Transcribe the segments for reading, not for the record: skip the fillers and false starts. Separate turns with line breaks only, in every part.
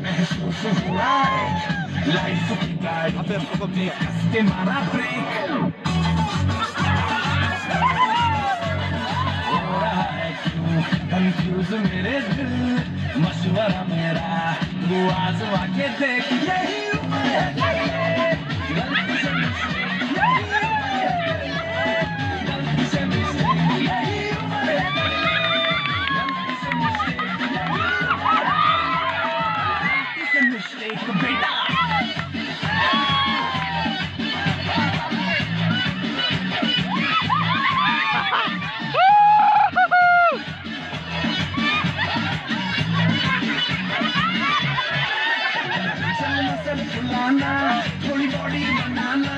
महसूस हुआ है लाइफ की गाड़ी के मारा ब्रेक हो रहा है क्यों कंफ्यूज मेरे दिल मशवरा मेरा वो आजमा के देख यही उम्र है गलती से mistake, गलती से mistake, यही उम्र है गलती से mistake, गलती से mistake, बेटा फुलाना थोड़ी बॉडी बनाना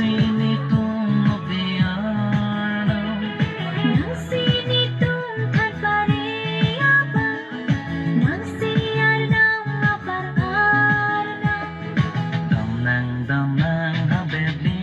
nitong mabayaran.
Nitong kalpariyapan, nagsiyar ng apararna.
Damnang habibin.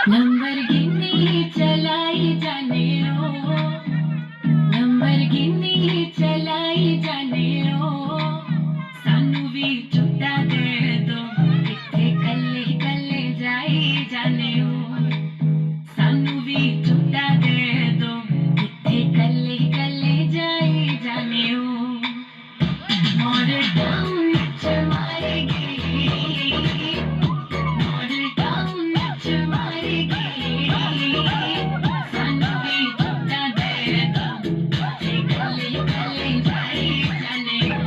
Lamborghini चलाई जाने ओ, Lamborghini चलाई जाने ओ, सानू भी झूठा दे दो, किथे कल्ले कल्ले जाई जाने ओ, सानू भी झूठा दे दो, किथे कल्ले कल्ले जाई जाने ओ, मॉडल टाउन च मारेगी, मॉडल टाउन च मारेगी, सानू भी झूठा दे दो, किथे कल्ले कल्ले जाई जाने ओ.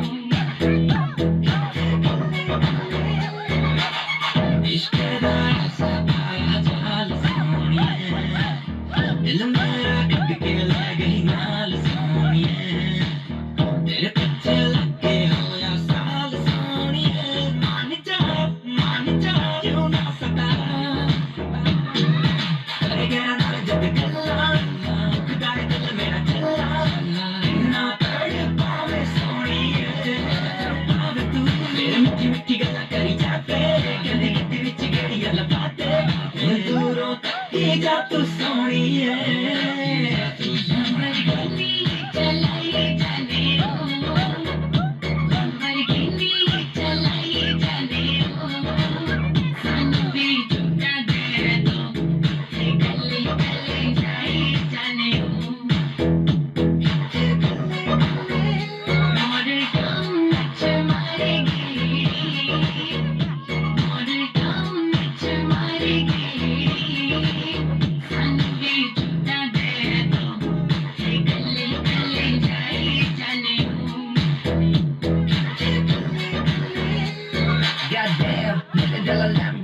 इश्क दा ऐसा पाया जाल सोनिए, दिल मेरा कट के ले गई नाल सोनिए, तेरे पीछे लग के होया साल सोनिए, मान जा क्यों ना सता, करेगा नाल जब गल्ला, खुदा दे दिल मेरा चला, इन्ना तड़ पावे सोनिए, पावे तू मेरी मिठी मिठी गल्ला करी जाते, गली गली विच गड़ियां लपाते, दूरों तक जा तू सोनिए.
Lamborghini चलाई जाने ओ, Lamborghini चलाई जाने ओ, सानू भी झूठा दे दो, किथे कल्ले कल्ले जाई जाने ओ. मॉडल टाउन च मारेगी, मॉडल टाउन च मारेगी, सानू भी झूठा दे दो, किथे कल्ले कल्ले जाई जाने ओ.
Goddamn, nigga, de la Lambo.